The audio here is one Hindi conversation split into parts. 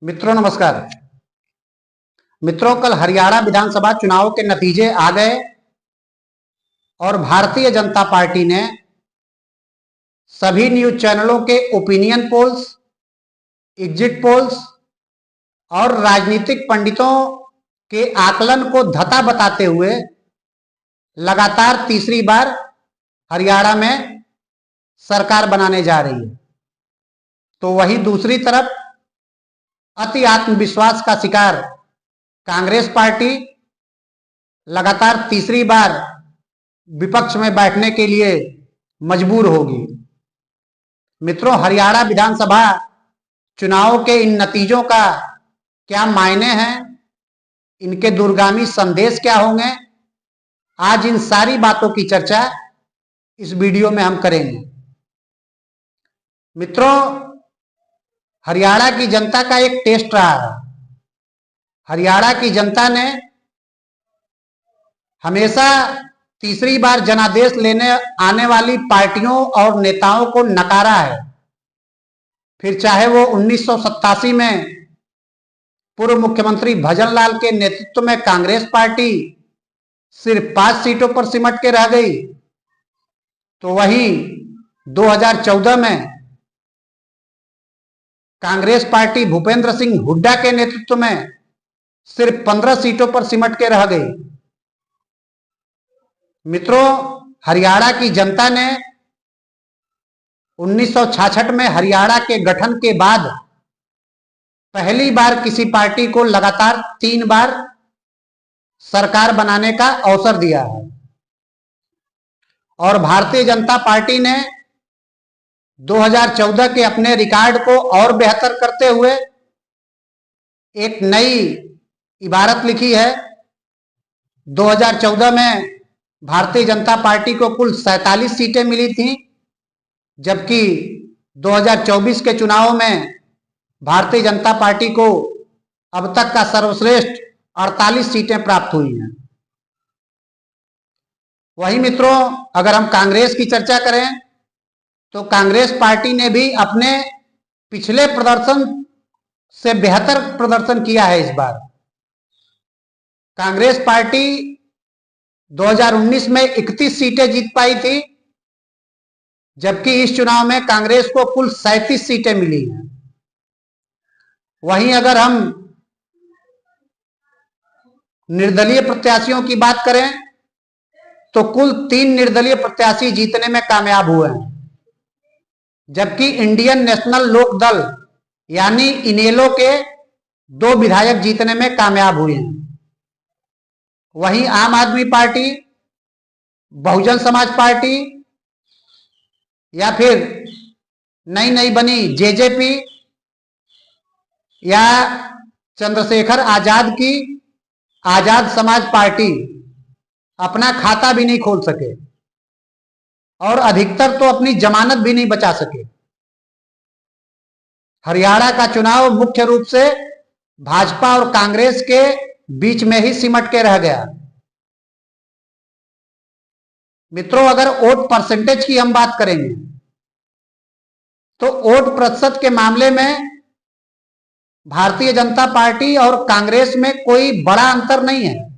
मित्रों नमस्कार। मित्रों, कल हरियाणा विधानसभा चुनाव के नतीजे आ गए और भारतीय जनता पार्टी ने सभी न्यूज चैनलों के ओपिनियन पोल्स, एग्जिट पोल्स और राजनीतिक पंडितों के आकलन को धता बताते हुए लगातार तीसरी बार हरियाणा में सरकार बनाने जा रही है। तो वहीं दूसरी तरफ अति आत्मविश्वास का शिकार कांग्रेस पार्टी लगातार तीसरी बार विपक्ष में बैठने के लिए मजबूर होगी। मित्रों, हरियाणा विधानसभा चुनाव के इन नतीजों का क्या मायने हैं, इनके दूरगामी संदेश क्या होंगे, आज इन सारी बातों की चर्चा इस वीडियो में हम करेंगे। मित्रों, हरियाणा की जनता का एक टेस्ट रहा है। हरियाणा की जनता ने हमेशा तीसरी बार जनादेश लेने आने वाली पार्टियों और नेताओं को नकारा है। फिर चाहे वो 1987 में पूर्व मुख्यमंत्री भजनलाल के नेतृत्व में कांग्रेस पार्टी सिर्फ 5 सीटों पर सिमट के रह गई, तो वहीं 2014 में कांग्रेस पार्टी भूपेंद्र सिंह हुड्डा के नेतृत्व में सिर्फ 15 सीटों पर सिमट के रह गई। मित्रों, हरियाणा की जनता ने 1966 में हरियाणा के गठन के बाद पहली बार किसी पार्टी को लगातार 3 बार सरकार बनाने का अवसर दिया है और भारतीय जनता पार्टी ने 2014 के अपने रिकॉर्ड को और बेहतर करते हुए एक नई इबारत लिखी है। 2014 में भारतीय जनता पार्टी को कुल 47 सीटें मिली थी, जबकि 2024 के चुनाव में भारतीय जनता पार्टी को अब तक का सर्वश्रेष्ठ 48 सीटें प्राप्त हुई हैं। वहीं मित्रों, अगर हम कांग्रेस की चर्चा करें तो कांग्रेस पार्टी ने भी अपने पिछले प्रदर्शन से बेहतर प्रदर्शन किया है। इस बार कांग्रेस पार्टी 2019 में 31 सीटें जीत पाई थी, जबकि इस चुनाव में कांग्रेस को कुल 37 सीटें मिली हैं। वहीं अगर हम निर्दलीय प्रत्याशियों की बात करें तो कुल 3 निर्दलीय प्रत्याशी जीतने में कामयाब हुए हैं, जबकि इंडियन नेशनल लोक दल यानी इनेलो के 2 विधायक जीतने में कामयाब हुए हैं। वहीं आम आदमी पार्टी, बहुजन समाज पार्टी या फिर नई बनी जेजेपी या चंद्रशेखर आजाद की आजाद समाज पार्टी अपना खाता भी नहीं खोल सके और अधिकतर तो अपनी जमानत भी नहीं बचा सके। हरियाणा का चुनाव मुख्य रूप से भाजपा और कांग्रेस के बीच में ही सिमट के रह गया। मित्रों, अगर वोट परसेंटेज की हम बात करेंगे तो वोट प्रतिशत के मामले में भारतीय जनता पार्टी और कांग्रेस में कोई बड़ा अंतर नहीं है।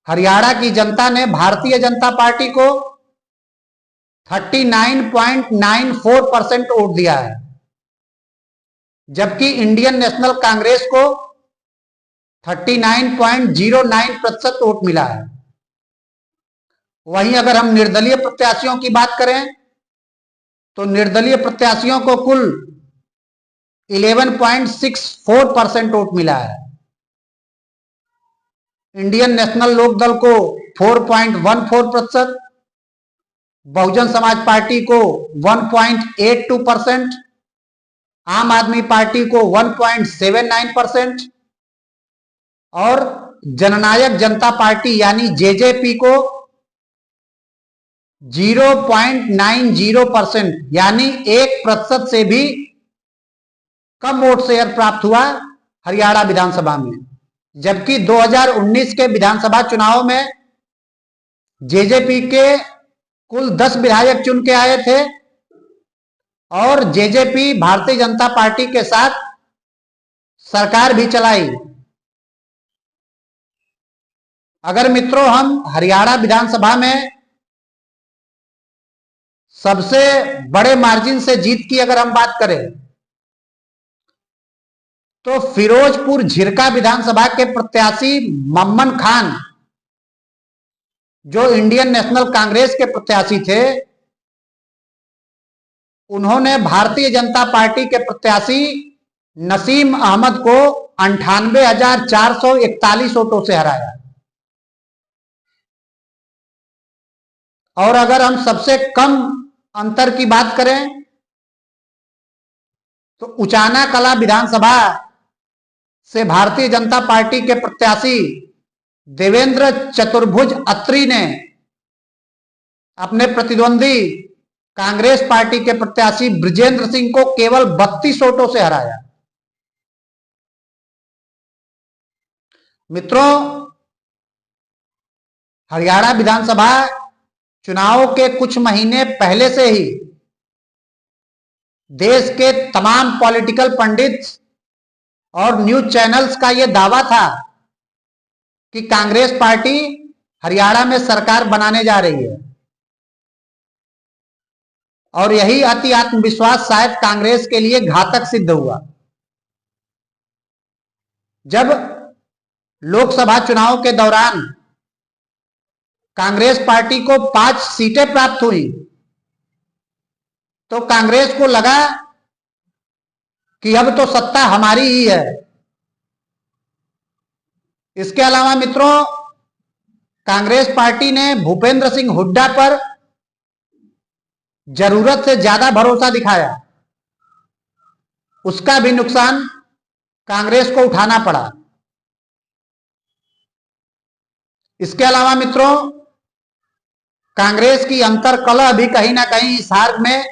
हरियाणा की जनता ने भारतीय जनता पार्टी को 39.94% वोट दिया है, जबकि इंडियन नेशनल कांग्रेस को 39.09% वोट मिला है। वहीं अगर हम निर्दलीय प्रत्याशियों की बात करें तो निर्दलीय प्रत्याशियों को कुल 11.64% वोट मिला है। इंडियन नेशनल लोक दल को 4.14%, बहुजन समाज पार्टी को 1.82%, आम आदमी पार्टी को 1.79% और जननायक जनता पार्टी यानी जेजेपी को 0.90% यानी 1% से भी कम वोट शेयर प्राप्त हुआ हरियाणा विधानसभा में। जबकि 2019 के विधानसभा चुनाव में जेजेपी के कुल 10 विधायक चुन के आए थे और जेजेपी भारतीय जनता पार्टी के साथ सरकार भी चलाई। अगर मित्रों हम हरियाणा विधानसभा में सबसे बड़े मार्जिन से जीत की अगर हम बात करें तो फिरोजपुर झिरका विधानसभा के प्रत्याशी मम्मन खान, जो इंडियन नेशनल कांग्रेस के प्रत्याशी थे, उन्होंने भारतीय जनता पार्टी के प्रत्याशी नसीम अहमद को 98,441 वोटों से हराया। और अगर हम सबसे कम अंतर की बात करें तो उचाना कला विधानसभा से भारतीय जनता पार्टी के प्रत्याशी देवेंद्र चतुर्भुज अत्री ने अपने प्रतिद्वंदी कांग्रेस पार्टी के प्रत्याशी ब्रिजेंद्र सिंह को केवल 32 वोटों से हराया। मित्रों, हरियाणा विधानसभा चुनाव के कुछ महीने पहले से ही देश के तमाम पॉलिटिकल पंडित और न्यूज चैनल्स का यह दावा था कि कांग्रेस पार्टी हरियाणा में सरकार बनाने जा रही है। और यही अति आत्मविश्वास शायद कांग्रेस के लिए घातक सिद्ध हुआ। जब लोकसभा चुनाव के दौरान कांग्रेस पार्टी को 5 सीटें प्राप्त हुई तो कांग्रेस को लगा कि अब तो सत्ता हमारी ही है। इसके अलावा मित्रों, कांग्रेस पार्टी ने भूपेंद्र सिंह हुड्डा पर जरूरत से ज्यादा भरोसा दिखाया। उसका भी नुकसान कांग्रेस को उठाना पड़ा। इसके अलावा मित्रों, कांग्रेस की अंतर्कलह भी कहीं ना कहीं इस हार में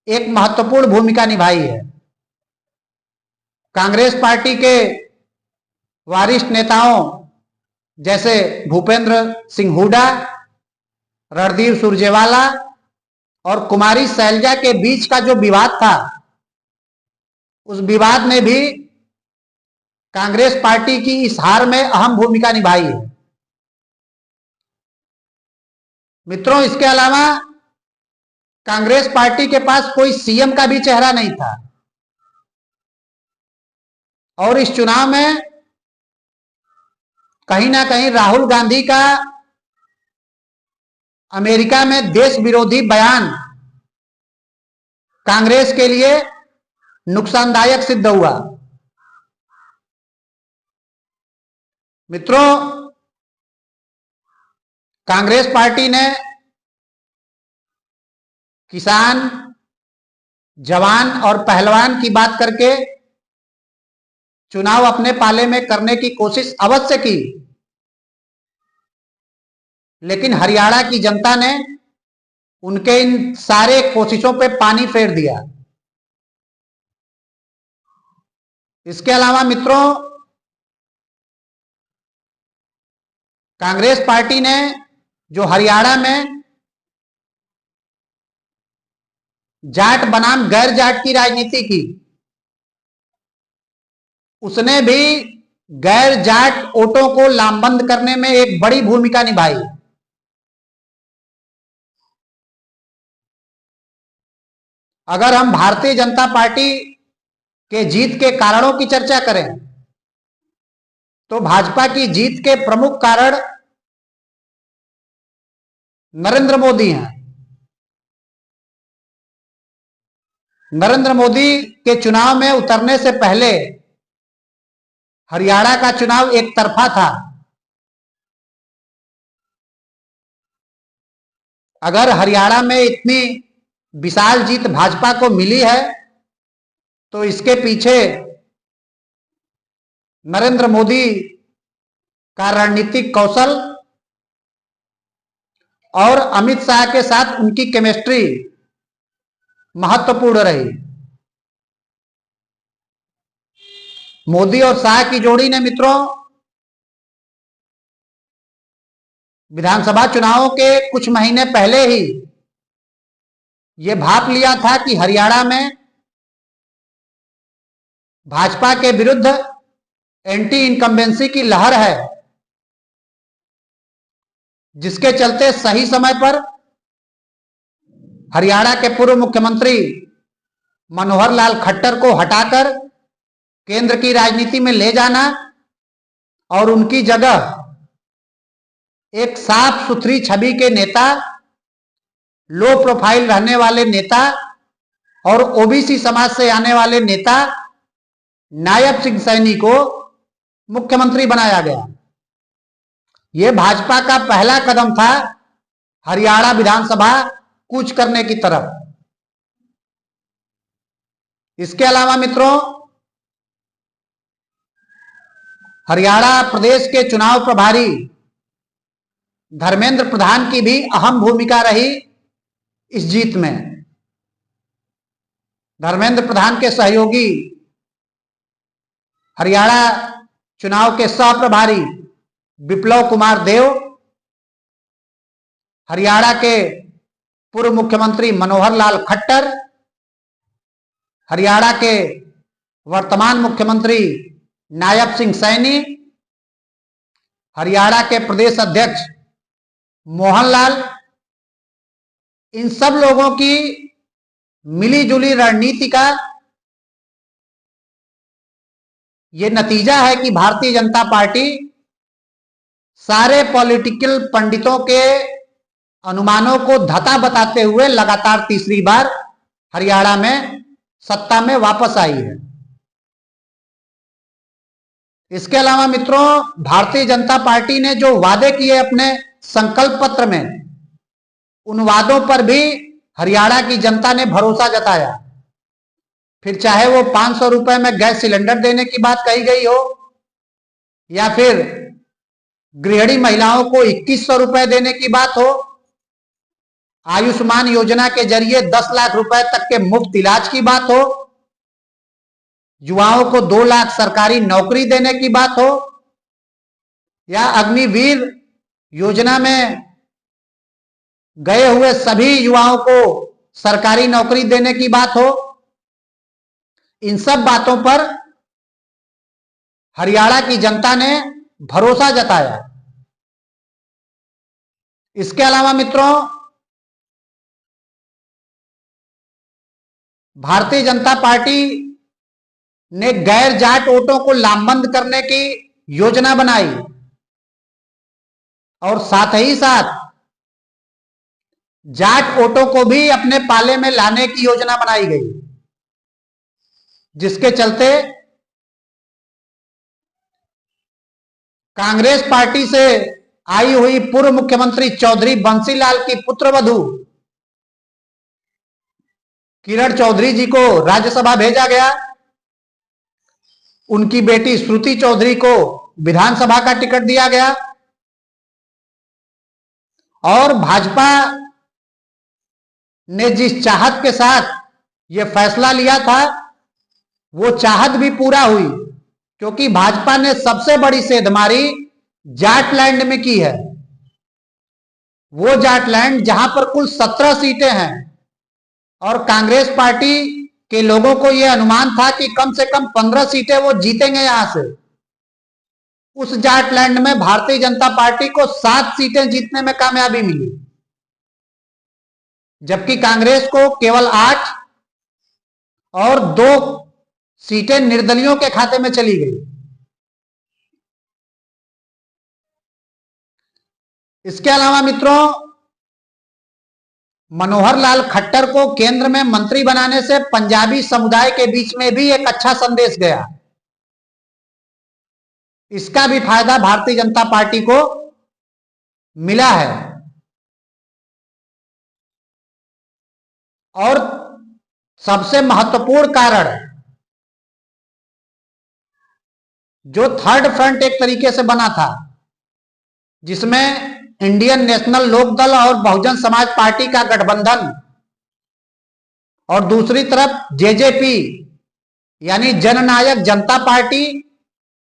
एक महत्वपूर्ण भूमिका निभाई है। कांग्रेस पार्टी के वरिष्ठ नेताओं जैसे भूपेंद्र सिंह हुड्डा, रणदीप सुरजेवाला और कुमारी शैलजा के बीच का जो विवाद था, उस विवाद ने भी कांग्रेस पार्टी की इस हार में अहम भूमिका निभाई है। मित्रों, इसके अलावा कांग्रेस पार्टी के पास कोई सीएम का भी चेहरा नहीं था और इस चुनाव में कहीं ना कहीं राहुल गांधी का अमेरिका में देश विरोधी बयान कांग्रेस के लिए नुकसानदायक सिद्ध हुआ। मित्रों, कांग्रेस पार्टी ने किसान, जवान और पहलवान की बात करके चुनाव अपने पाले में करने की कोशिश अवश्य की, लेकिन हरियाणा की जनता ने उनके इन सारे कोशिशों पे पानी फेर दिया। इसके अलावा मित्रों, कांग्रेस पार्टी ने जो हरियाणा में जाट बनाम गैर जाट की राजनीति की, उसने भी गैर जाट वोटों को लामबंद करने में एक बड़ी भूमिका निभाई। अगर हम भारतीय जनता पार्टी के जीत के कारणों की चर्चा करें तो भाजपा की जीत के प्रमुख कारण नरेंद्र मोदी हैं। नरेंद्र मोदी के चुनाव में उतरने से पहले हरियाणा का चुनाव एक तरफा था। अगर हरियाणा में इतनी विशाल जीत भाजपा को मिली है तो इसके पीछे नरेंद्र मोदी का रणनीतिक कौशल और अमित शाह के साथ उनकी केमिस्ट्री महत्वपूर्ण रही। मोदी और शाह की जोड़ी ने मित्रों विधानसभा चुनावों के कुछ महीने पहले ही ये भाप लिया था कि हरियाणा में भाजपा के विरुद्ध एंटी इनकम्बेंसी की लहर है, जिसके चलते सही समय पर हरियाणा के पूर्व मुख्यमंत्री मनोहर लाल खट्टर को हटाकर केंद्र की राजनीति में ले जाना और उनकी जगह एक साफ सुथरी छवि के नेता, लो प्रोफाइल रहने वाले नेता और ओबीसी समाज से आने वाले नेता नायब सिंह सैनी को मुख्यमंत्री बनाया गया। यह भाजपा का पहला कदम था हरियाणा विधानसभा कूच करने की तरफ। इसके अलावा मित्रों, हरियाणा प्रदेश के चुनाव प्रभारी धर्मेंद्र प्रधान की भी अहम भूमिका रही इस जीत में। धर्मेंद्र प्रधान के सहयोगी हरियाणा चुनाव के सह प्रभारी विप्लव कुमार देव, हरियाणा के पूर्व मुख्यमंत्री मनोहर लाल खट्टर, हरियाणा के वर्तमान मुख्यमंत्री नायब सिंह सैनी, हरियाणा के प्रदेश अध्यक्ष मोहनलाल, इन सब लोगों की मिलीजुली रणनीति का ये नतीजा है कि भारतीय जनता पार्टी सारे पॉलिटिकल पंडितों के अनुमानों को धता बताते हुए लगातार तीसरी बार हरियाणा में सत्ता में वापस आई है। इसके अलावा मित्रों, भारतीय जनता पार्टी ने जो वादे किए अपने संकल्प पत्र में, उन वादों पर भी हरियाणा की जनता ने भरोसा जताया। फिर चाहे वो 500 रुपए में गैस सिलेंडर देने की बात कही गई हो, या फिर गृहिणी महिलाओं को 2100 रुपए देने की बात हो, आयुष्मान योजना के जरिए 10 लाख रुपए तक के मुफ्त इलाज की बात हो, युवाओं को 2 लाख सरकारी नौकरी देने की बात हो, या अग्निवीर योजना में गए हुए सभी युवाओं को सरकारी नौकरी देने की बात हो, इन सब बातों पर हरियाणा की जनता ने भरोसा जताया। इसके अलावा मित्रों, भारतीय जनता पार्टी ने गैर जाट वोटों को लामबंद करने की योजना बनाई और साथ ही साथ जाट वोटों को भी अपने पाले में लाने की योजना बनाई गई, जिसके चलते कांग्रेस पार्टी से आई हुई पूर्व मुख्यमंत्री चौधरी बंसीलाल की पुत्रवधू किरण चौधरी जी को राज्यसभा भेजा गया। उनकी बेटी श्रुति चौधरी को विधानसभा का टिकट दिया गया और भाजपा ने जिस चाहत के साथ यह फैसला लिया था, वो चाहत भी पूरा हुई, क्योंकि भाजपा ने सबसे बड़ी सेंधमारी जाटलैंड में की है। वो जाटलैंड जहां पर कुल 17 सीटें हैं और कांग्रेस पार्टी के लोगों को यह अनुमान था कि कम से कम 15 सीटें वो जीतेंगे यहां से। उस जाटलैंड में भारतीय जनता पार्टी को 7 सीटें जीतने में कामयाबी मिली, जबकि कांग्रेस को केवल 8 और 2 सीटें निर्दलियों के खाते में चली गई। इसके अलावा मित्रों, मनोहर लाल खट्टर को केंद्र में मंत्री बनाने से पंजाबी समुदाय के बीच में भी एक अच्छा संदेश गया। इसका भी फायदा भारतीय जनता पार्टी को मिला है। और सबसे महत्वपूर्ण कारण, जो थर्ड फ्रंट एक तरीके से बना था, जिसमें इंडियन नेशनल लोकदल और बहुजन समाज पार्टी का गठबंधन और दूसरी तरफ जेजेपी यानी जननायक जनता पार्टी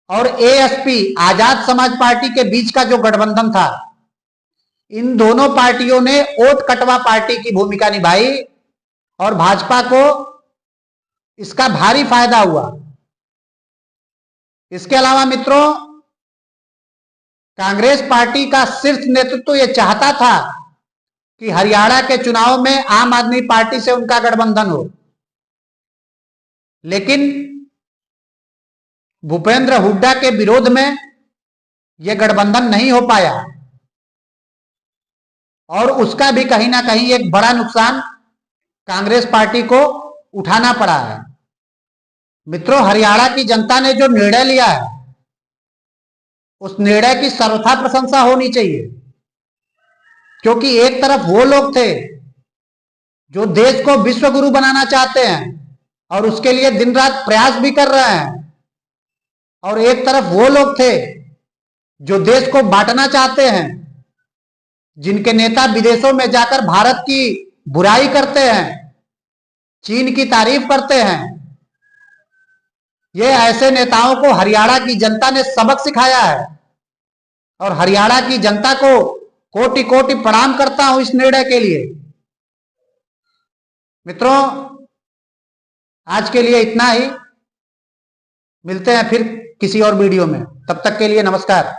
और एएसपी आजाद समाज पार्टी के बीच का जो गठबंधन था, इन दोनों पार्टियों ने ओट कटवा पार्टी की भूमिका निभाई और भाजपा को इसका भारी फायदा हुआ। इसके अलावा मित्रों, कांग्रेस पार्टी का शीर्ष नेतृत्व यह चाहता था कि हरियाणा के चुनाव में आम आदमी पार्टी से उनका गठबंधन हो, लेकिन भूपेंद्र हुड्डा के विरोध में यह गठबंधन नहीं हो पाया और उसका भी कहीं ना कहीं एक बड़ा नुकसान कांग्रेस पार्टी को उठाना पड़ा है। मित्रों, हरियाणा की जनता ने जो निर्णय लिया है उस निर्णय की सर्वथा प्रशंसा होनी चाहिए, क्योंकि एक तरफ वो लोग थे जो देश को विश्व गुरु बनाना चाहते हैं और उसके लिए दिन रात प्रयास भी कर रहे हैं, और एक तरफ वो लोग थे जो देश को बांटना चाहते हैं, जिनके नेता विदेशों में जाकर भारत की बुराई करते हैं, चीन की तारीफ करते हैं। ये ऐसे नेताओं को हरियाणा की जनता ने सबक सिखाया है और हरियाणा की जनता को कोटि कोटि प्रणाम करता हूं इस निर्णय के लिए। मित्रों, आज के लिए इतना ही। मिलते हैं फिर किसी और वीडियो में, तब तक के लिए नमस्कार।